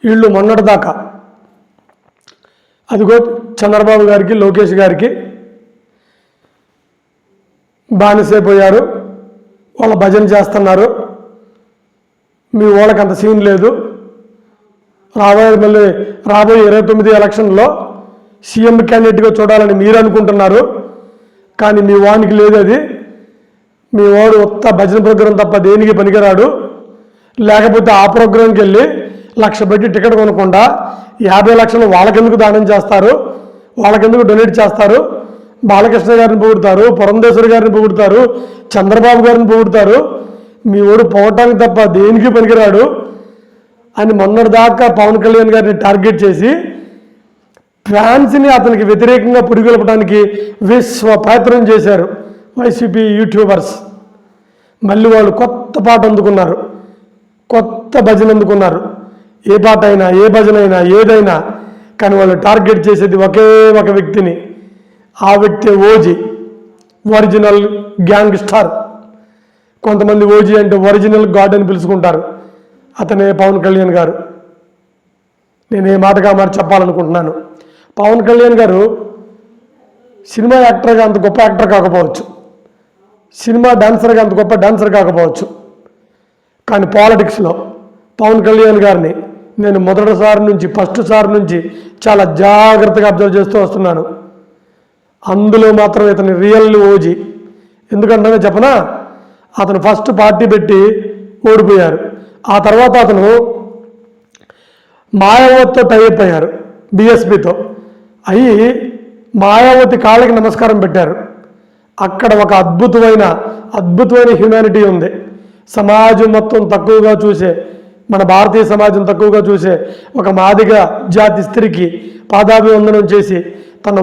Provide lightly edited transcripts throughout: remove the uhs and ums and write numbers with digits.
వీళ్ళు మొన్నటిదాకా అదిగో చంద్రబాబు గారికి లోకేష్ గారికి బానిసైపోయారు, వాళ్ళ భజన చేస్తున్నారు, మీ వాళ్ళకి అంత సీన్ లేదు, మళ్ళీ రాబోయే 29 ఎలక్షన్లో సీఎం క్యాండిడేట్గా చూడాలని మీరు అనుకుంటున్నారు, కానీ మీ వానికి లేదు. అది మీ వాడు ఉత్త భజన ప్రోగ్రాం తప్ప దేనికి పనికిరాడు. లేకపోతే ఆ ప్రోగ్రాంకి వెళ్ళి 1,00,000 పెట్టి టికెట్ కొనకుండా 50 లక్షలు వాళ్ళకెందుకు దానం చేస్తారు, వాళ్ళకెందుకు డొనేట్ చేస్తారు? బాలకృష్ణ గారిని పొగుడుతారు, పురంధేశ్వరి గారిని పొగుడుతారు, చంద్రబాబు గారిని పొగుడుతారు. మీ వాడు పోవటానికి తప్ప దేనికి పనికిరాడు అని మొన్నటిదాకా పవన్ కళ్యాణ్ గారిని టార్గెట్ చేసి ఫ్యాన్స్ని అతనికి వ్యతిరేకంగా పురిగొల్పడానికి విశ్వ ప్రయత్నం చేశారు వైసీపీ యూట్యూబర్స్. మళ్ళీ వాళ్ళు కొత్త పాట అందుకున్నారు, కొత్త భజన అందుకున్నారు. ఏ పాట అయినా, ఏ భజన అయినా, ఏదైనా కానీ వాళ్ళు టార్గెట్ చేసేది ఒకే ఒక వ్యక్తిని. ఆ వ్యక్తి ఓజీ, ఒరిజినల్ గ్యాంగ్ స్టార్. కొంతమంది ఓజీ అంటే ఒరిజినల్ గాడ్ అని పిలుచుకుంటారు. అతనే పవన్ కళ్యాణ్ గారు. నేను ఏ మాటగా మరి చెప్పాలనుకుంటున్నాను. పవన్ కళ్యాణ్ గారు సినిమా యాక్టర్గా అంత గొప్ప యాక్టర్ కాకపోవచ్చు, సినిమా డాన్సర్గా అంత గొప్ప డాన్సర్ కాకపోవచ్చు, కానీ పాలిటిక్స్లో పవన్ కళ్యాణ్ గారిని నేను ఫస్ట్ సారి నుంచి చాలా జాగ్రత్తగా అబ్జర్వ్ చేస్తూ వస్తున్నాను. అందులో మాత్రం ఇతని రియల్ ఓజీ. ఎందుకంటే చెప్పనా, అతను ఫస్ట్ పార్టీ పెట్టి ఓడిపోయారు. ఆ తర్వాత అతను మాయావతితో టైఅప్ అయ్యారు, బీఎస్పీతో అయ్యి మాయావతి కాళ్ళకి నమస్కారం పెట్టారు. అక్కడ ఒక అద్భుతమైన హ్యుమానిటీ ఉంది. సమాజం మొత్తం తక్కువగా చూసే, మన భారతీయ సమాజం తక్కువగా చూసే ఒక మాదిగ జాతి స్త్రీకి పాదాభివందనం చేసి తన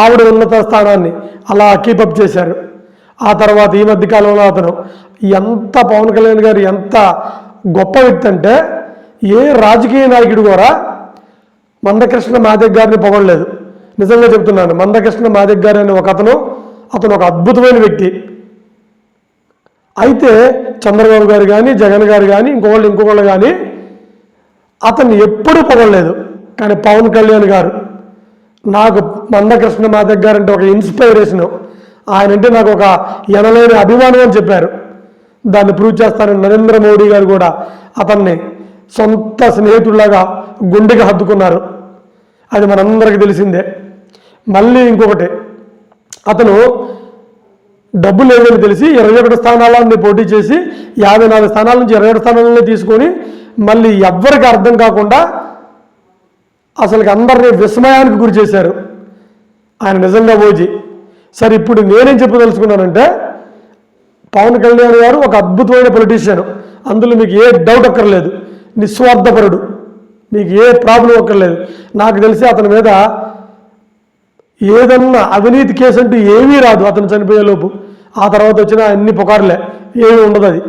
ఆవిడ ఉన్నత స్థానాన్ని అలా కీపప్ చేశారు. ఆ తర్వాత ఈ మధ్య కాలంలో అతను పవన్ కళ్యాణ్ గారు ఎంత గొప్ప వ్యక్తి అంటే, ఏ రాజకీయ నాయకుడు కూడా మందకృష్ణ మాదిగ గారిని పొగడలేదు. నిజంగా చెప్తున్నాను, మందకృష్ణ మాదిగ గారు అనే అతను ఒక అద్భుతమైన వ్యక్తి. అయితే చంద్రబాబు గారు కానీ, జగన్ గారు కానీ, ఇంకొకళ్ళు కానీ అతన్ని ఎప్పుడూ పొగడలేదు. కానీ పవన్ కళ్యాణ్ గారు, నాకు మందకృష్ణ మాదిగ గారు అంటే ఒక ఇన్స్పైరేషను, ఆయన అంటే నాకు ఒక ఎనలేని అభిమానం అని చెప్పారు. దాన్ని ప్రూవ్ చేస్తానని నరేంద్ర మోడీ గారు కూడా అతన్ని సొంత స్నేహితుడిలాగా గుండెకి హత్తుకున్నారు. అది మనందరికీ తెలిసిందే. మళ్ళీ ఇంకొకటి, అతను డబ్బు లేదని తెలిసి 21 స్థానాలన్నీ పోటీ చేసి 54 స్థానాల నుంచి 27 స్థానాలనే తీసుకొని మళ్ళీ ఎవ్వరికి అర్థం కాకుండా అసలుకి అందరినీ విస్మయానికి గురి చేశారు. ఆయన నిజంగా ఓజీ. సరే, ఇప్పుడు నేనేం చెప్పదలుచుకున్నానంటే, పవన్ కళ్యాణ్ గారు ఒక అద్భుతమైన పొలిటీషియన్. అందులో మీకు ఏ డౌట్ అక్కర్లేదు. నిస్వార్థపరుడు, మీకు ఏ ప్రాబ్లం అక్కర్లేదు. నాకు తెలిసి అతని మీద ఏదన్నా అవినీతి కేసు అంటూ ఏమీ రాదు అతను చనిపోయేలోపు. ఆ తర్వాత వచ్చిన అన్ని పుకార్లే, ఏమీ ఉండదు. అది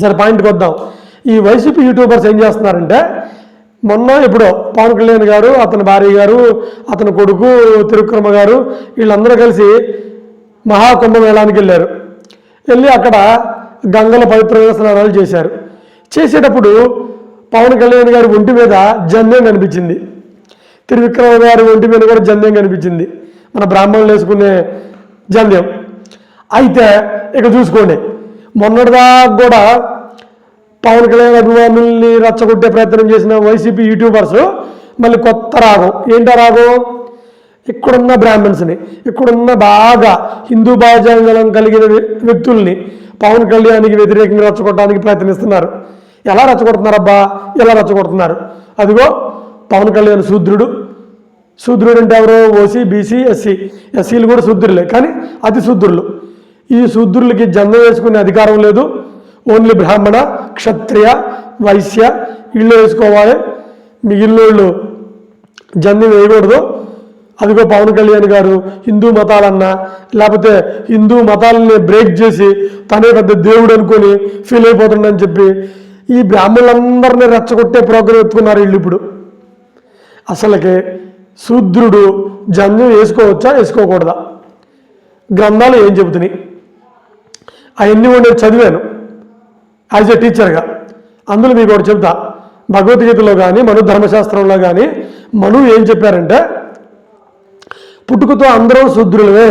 సరే, పాయింట్కి వద్దాం. ఈ వైసీపీ యూట్యూబర్స్ ఏం చేస్తున్నారంటే, ఎప్పుడో పవన్ కళ్యాణ్ గారు, అతని భార్య గారు, అతని కొడుకు తిరుక్రమ గారు వీళ్ళందరూ కలిసి మహాకుంభమేళానికి వెళ్ళారు. వెళ్ళి అక్కడ గంగల పవిత్రమైన స్నానాలు చేశారు. చేసేటప్పుడు పవన్ కళ్యాణ్ గారి ఒంటి మీద జంధ్యం కనిపించింది, త్రివిక్రమ గారి ఒంటి మీద కూడా జంధ్యం కనిపించింది, మన బ్రాహ్మణులు వేసుకునే జంధ్యం. అయితే ఇక చూసుకోండి, మొన్నటిదాకా కూడా పవన్ కళ్యాణ్ అభిమానుల్ని రచ్చగొట్టే ప్రయత్నం చేసిన వైసీపీ యూట్యూబర్స్ మళ్ళీ కొత్త రాగం. ఏంటో రాగం? ఇక్కడున్న బ్రాహ్మణ్స్ని, ఇక్కడున్న బాగా హిందూ భావజాలం కలిగిన వ్యక్తుల్ని పవన్ కళ్యాణ్కి వ్యతిరేకంగా రచ్చగొట్టడానికి ప్రయత్నిస్తున్నారు. ఎలా రెచ్చగొడుతున్నారబ్బా? ఎలా రెచ్చగొడుతున్నారు? అదిగో పవన్ కళ్యాణ్ శూద్రుడు అంటే ఎవరో ఓసీ, బీసీ, ఎస్సీలు కూడా శూద్రులే, కానీ అతి శూద్రులు. ఈ శూద్రులకి జన్మ వేసుకునే అధికారం లేదు. ఓన్లీ బ్రాహ్మణ, క్షత్రియ, వైశ్య ఇళ్ళు వేసుకోవాలి, మిగిలినోళ్ళు జన్యం వేయకూడదు. అదిగో పవన్ కళ్యాణ్ గారు హిందూ మతాలన్నా లేకపోతే హిందూ మతాలని బ్రేక్ చేసి తనే పెద్ద దేవుడు అనుకొని ఫీల్ అయిపోతుండని చెప్పి ఈ బ్రాహ్మణులందరినీ రెచ్చగొట్టే ప్రోగ్రాం ఎత్తుకున్నారు వీళ్ళు. ఇప్పుడు అసలుకి శూద్రుడు జన్యం వేసుకోవచ్చా, వేసుకోకూడదా? గ్రంథాలు ఏం చెబుతున్నాయి అవన్నీ నేను చదివాను యాజ్ ఏ టీచర్గా. అందులో మీకు ఒకటి చెబుతా. భగవద్గీతలో కానీ మను ధర్మశాస్త్రంలో కానీ మను ఏం చెప్పారంటే, పుట్టుకతో అందరూ శూద్రులవే,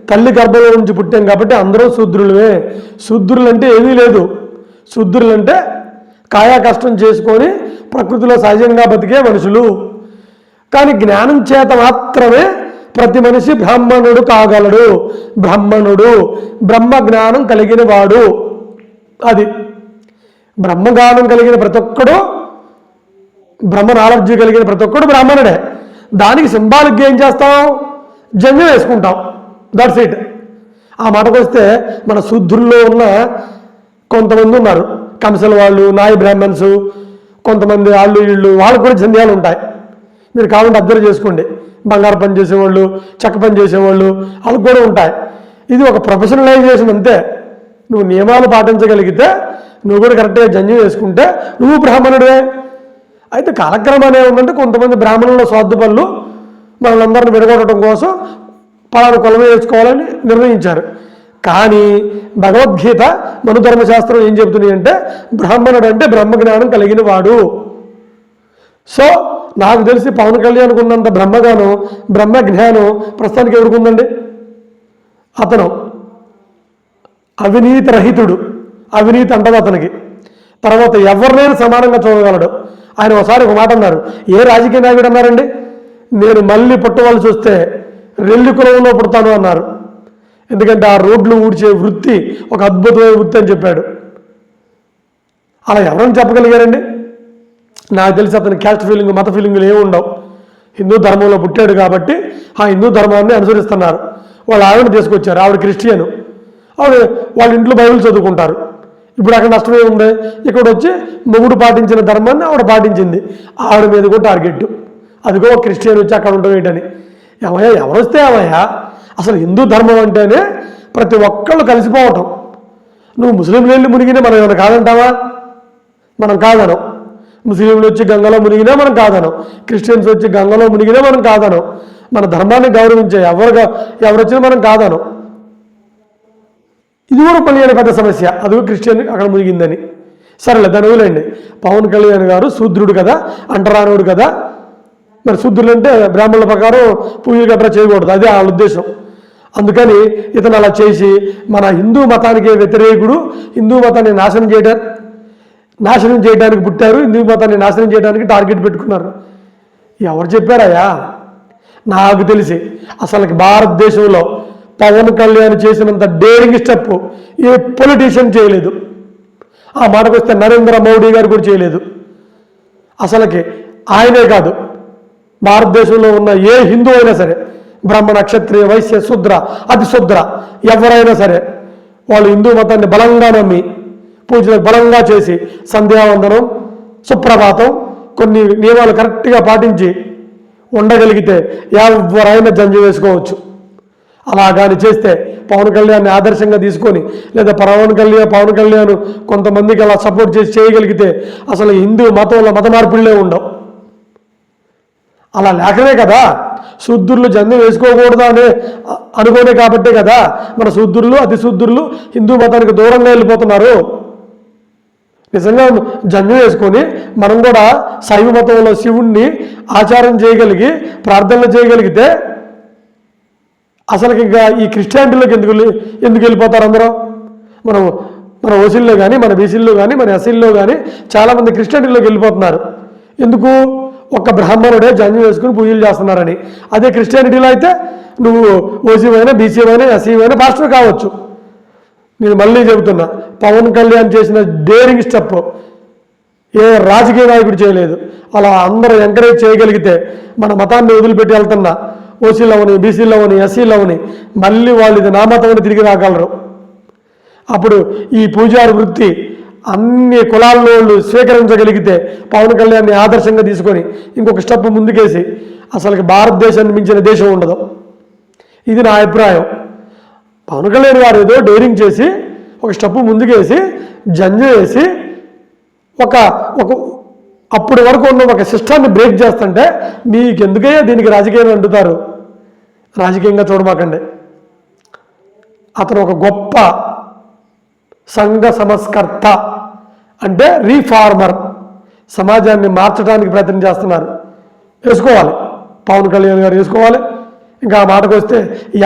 తల్లి గర్భంలో నుంచి పుట్టాం కాబట్టి అందరూ శూద్రులవే. శూద్రులు అంటే ఏమీ లేదు. శూద్రులు అంటే కాయా కష్టం చేసుకొని ప్రకృతిలో సహజంగా బతికే మనుషులు. కానీ జ్ఞానం చేత మాత్రమే ప్రతి మనిషి బ్రాహ్మణుడు కాగలడు. బ్రాహ్మణుడు బ్రహ్మ జ్ఞానం కలిగిన వాడు. అది బ్రహ్మజ్ఞానం కలిగిన ప్రతి ఒక్కడు, బ్రహ్మ నాలెడ్జ్ కలిగిన ప్రతి ఒక్కడు బ్రాహ్మణుడే. దానికి సింబాలిక్గా ఏం చేస్తాం? జన్మ వేసుకుంటాం. That's it. ఆ మాటకు వస్తే మన శూద్రుల్లో ఉన్న కొంతమంది ఉన్నారు, కంసల వాళ్ళు, నాయి బ్రాహ్మణ్స్, కొంతమంది వాళ్ళు వీళ్ళు, వాళ్ళకు కూడా జంధ్యాలు ఉంటాయి. మీరు కావాలంటే అబ్జర్వ్ చేసుకోండి. బంగారు పని చేసేవాళ్ళు, చెక్క పని చేసేవాళ్ళు, వాళ్ళకు కూడా ఉంటాయి. ఇది ఒక ప్రొఫెషనలైజేషన్ అంతే. నువ్వు నియమాలు పాటించగలిగితే, నువ్వు కూడా కరెక్ట్గా జంధ్యం వేసుకుంటే నువ్వు బ్రాహ్మణుడే. అయితే కాలక్రమం ఏముందంటే, కొంతమంది బ్రాహ్మణుల స్వార్థ పనులు మనల్ని విడగొట్టడం కోసం పలానా కులమే వేసుకోవాలని నిర్ణయించారు. కానీ భగవద్గీత మను ధర్మశాస్త్రం ఏం చెబుతుంది అంటే, బ్రాహ్మణుడు అంటే బ్రహ్మజ్ఞానం కలిగిన వాడు. సో నాకు తెలిసి పవన్ కళ్యాణ్కు ఉన్నంత బ్రహ్మజ్ఞానం ప్రస్తుతానికి ఎవరుకుందండి? అతను అవినీతి రహితుడు. అవినీతి అంటది అతనికి. తర్వాత ఎవరినైనా సమానంగా చూడగలడు. ఆయన ఒకసారి ఒక మాట అన్నారు. ఏ రాజకీయ నాయకుడు అన్నారండి? నేను మళ్ళీ పుట్టవలసి వస్తే రెల్లి కులంలో పుడతాను అన్నారు. ఎందుకంటే ఆ రోడ్లు ఊడ్చే వృత్తి ఒక అద్భుతమైన వృత్తి అని చెప్పాడు. అలా ఎవరైనా చెప్పగలిగారండి? నాకు తెలిసి అతని క్యాస్ట్ ఫీలింగ్, మత ఫీలింగ్లు ఏమి ఉండవు. హిందూ ధర్మంలో పుట్టాడు కాబట్టి ఆ హిందూ ధర్మాన్ని అనుసరిస్తున్నారు. వాళ్ళు ఆవిడని తీసుకొచ్చారు. ఆవిడ క్రిస్టియను. ఆవిడ వాళ్ళ ఇంట్లో బైబిల్ చదువుకుంటారు. ఇప్పుడు అక్కడ నష్టమే ఉంది. ఇక్కడ వచ్చి మొగుడు పాటించిన ధర్మాన్ని ఆవిడ పాటించింది. ఆవిడ మీద కూడా టార్గెట్. అదిగో క్రిస్టియన్ వచ్చి అక్కడ ఉండడం ఏంటని. ఏమయ్యా, ఎవరొస్తే ఏమయ్యా? అసలు హిందూ ధర్మం అంటేనే ప్రతి ఒక్కళ్ళు కలిసిపోవటం. నువ్వు ముస్లింలు వెళ్ళి మునిగినా మనం ఏమైనా కాదంటావా? మనం కాదనం. ముస్లింలు వచ్చి గంగలో మునిగినా మనం కాదనం. క్రిస్టియన్స్ వచ్చి గంగలో మునిగినా మనం కాదనం. మన ధర్మాన్ని గౌరవించే ఎవరు వచ్చినా మనం కాదనం. ఇది కూడా మళ్ళీ పెద్ద సమస్య. అదిగో క్రిస్టియన్ అక్కడ మునిగిందని. సరేలే, దాని వదిలేండి. పవన్ కళ్యాణ్ గారు శూద్రుడు కదా, అంటరానుడు కదా. మరి శూద్రులు అంటే బ్రాహ్మణుల ప్రకారం పూజలు గట్రా చేయకూడదు, అదే వాళ్ళ ఉద్దేశం. అందుకని ఇతను అలా చేసి మన హిందూ మతానికి వ్యతిరేకుడు, హిందూ మతాన్ని నాశనం చేయడానికి పుట్టారు, హిందూ మతాన్ని నాశనం చేయడానికి టార్గెట్ పెట్టుకున్నారు. ఎవరు చెప్పారయ్యా? నాకు తెలిసి అసలుకి భారతదేశంలో పవన్ కళ్యాణ్ చేసినంత డేరింగ్ స్టెప్ ఏ పొలిటీషియన్ చేయలేదు. ఆ మాటకు వస్తే నరేంద్ర మోడీ గారు కూడా చేయలేదు. అసలుకి ఆయనే కాదు, భారతదేశంలో ఉన్న ఏ హిందూ అయినా సరే, బ్రాహ్మణ, క్షత్రియ, వైశ్య, శూద్ర, అతి శూద్ర ఎవరైనా సరే, వాళ్ళు హిందూ మతాన్ని బలంగా నమ్మి పూజలకు బలంగా చేసి సంధ్యావందనం, సుప్రభాతం, కొన్ని నియమాలు కరెక్ట్గా పాటించి ఉండగలిగితే ఎవరైనా జంజు వేసుకోవచ్చు. అలా కానీ చేస్తే పవన్ కళ్యాణ్ని ఆదర్శంగా తీసుకొని, లేదా పవన్ కళ్యాణ్ కొంతమందికి అలా సపోర్ట్ చేసి చేయగలిగితే అసలు హిందూ మతంలో మత మార్పులే ఉండవు. అలా లేకనే కదా శూద్రులు జన్మ వేసుకోకూడదు అనుకోనే కాబట్టే కదా మన శూద్రులు, అతి శూద్రులు హిందూ మతానికి దూరంగా వెళ్ళిపోతున్నారు. నిజంగా జన్మ వేసుకొని మనం కూడా శైవ మతంలో శివుణ్ణి ఆచారం చేయగలిగి ప్రార్థనలు చేయగలిగితే అసలు ఇంకా ఈ క్రిస్టియానిటీలోకి ఎందుకు వెళ్ళిపోతారు అందరూ? మన ఓసీల్లో కానీ, మన బీసీల్లో కానీ, మన ఎస్సీల్లో కానీ చాలామంది క్రిస్టియానిటీలోకి వెళ్ళిపోతున్నారు. ఎందుకు? ఒక్క బ్రాహ్మణుడే జన్మ వేసుకుని పూజలు చేస్తున్నారని. అదే క్రిస్టియానిటీలో అయితే నువ్వు ఓసీ అయినా, బీసీ అయినా, ఎస్సీ అయినా పాస్టర్ కావచ్చు. నేను మళ్ళీ చెబుతున్నా, పవన్ కళ్యాణ్ చేసిన డేరింగ్ స్టెప్ ఏ రాజకీయ నాయకుడు చేయలేదు. అలా అందరూ ఎంకరేజ్ చేయగలిగితే మన మతాన్ని వదిలిపెట్టి వెళ్తున్నా ఓసీలోని, బీసీలోని, ఎస్సీలోని మళ్ళీ వాళ్ళు ఇది నా మతం తిరిగి రాగలరు. అప్పుడు ఈ పూజారి వృత్తి అన్ని కులాల్లో స్వీకరించగలిగితే పవన్ కళ్యాణ్ని ఆదర్శంగా తీసుకొని ఇంకొక స్టెప్ ముందుకేసి అసలుకి భారతదేశాన్ని మించిన దేశం ఉండదు. ఇది నా అభిప్రాయం. పవన్ కళ్యాణ్ గారు ఏదో డేరింగ్ చేసి ఒక స్టెప్ ముందుకేసి జంజ వేసి ఒక అప్పటి వరకు ఉన్న ఒక సిస్టాన్ని బ్రేక్ చేస్తుంటే మీకు ఎందుకయ్యా దీనికి రాజకీయంగా అంటుతారు? రాజకీయంగా చూడమాకండి. అతను ఒక గొప్ప సంఘ సంస్కర్త, అంటే రీఫార్మర్, సమాజాన్ని మార్చడానికి ప్రయత్నం చేస్తున్నారు. వేసుకోవాలి, పవన్ కళ్యాణ్ గారు వేసుకోవాలి. ఇంకా ఆ మాటకు వస్తే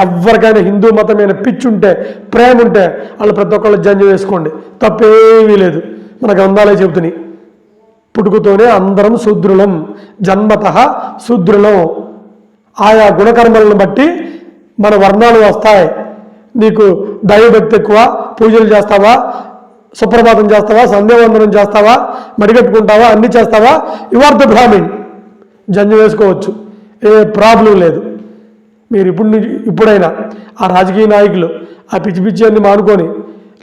ఎవరికైనా హిందూ మతం మీద పిచ్చి ఉంటే, ప్రేమ ఉంటే వాళ్ళు ప్రతి ఒక్కళ్ళు జంజం వేసుకోండి, తప్పేమీ లేదు. మన గ్రంథాలే చెబుతున్నాయి, పుట్టుకతోనే అందరం శూద్రులం, జన్మత శూద్రులం. ఆయా గుణకర్మలను బట్టి మన వర్ణాలు వస్తాయి. నీకు దైవభక్తి ఎక్కువ, పూజలు చేస్తావా, సుప్రభాతం చేస్తావా, సంధ్యావందనం చేస్తావా, మడిగట్టుకుంటావా, అన్నీ చేస్తావా, యువర్ ద బ్రాహ్మణ్, జంజం వేసుకోవచ్చు, ఏ ప్రాబ్లం లేదు. మీరు ఇప్పుడైనా ఆ రాజకీయ నాయకులు ఆ పిచ్చి పిచ్చి అన్ని మానుకొని,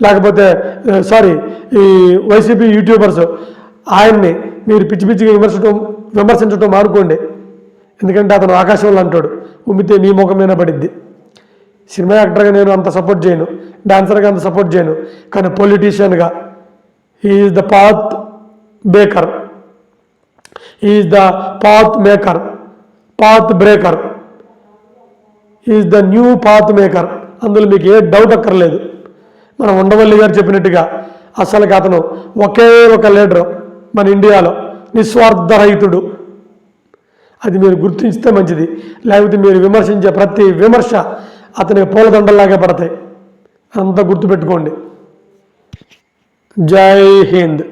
లేకపోతే ఈ వైసీపీ యూట్యూబర్స్ ఆయన్ని మీరు పిచ్చి పిచ్చిగా విమర్శించడం మానుకోండి. ఎందుకంటే అతను ఆకాశంలో అంటాడు, ఉమ్మితే నీ ముఖమైనా పడిద్ది. సినిమా యాక్టర్గా నేను అంత సపోర్ట్ చేయను, డాన్సర్గా అంత సపోర్ట్ చేయను, కానీ పొలిటీషియన్గా is the path baker, is the path maker, path breaker, is the new path maker. అందులో మీకు ఏ డౌట్ అక్కర్లేదు. మన ఉండవల్లి గారు చెప్పినట్టుగా అసలుకి అతను ఒకే ఒక లీడరు మన ఇండియాలో, నిస్వార్థరహితుడు. అది మీరు గుర్తించితే మంచిది. లేకపోతే మీరు విమర్శించే ప్రతి విమర్శ అతనికి పూలదండల్లాగా పడతాయి. అంతా గుర్తుపెట్టుకోండి. జై హింద్.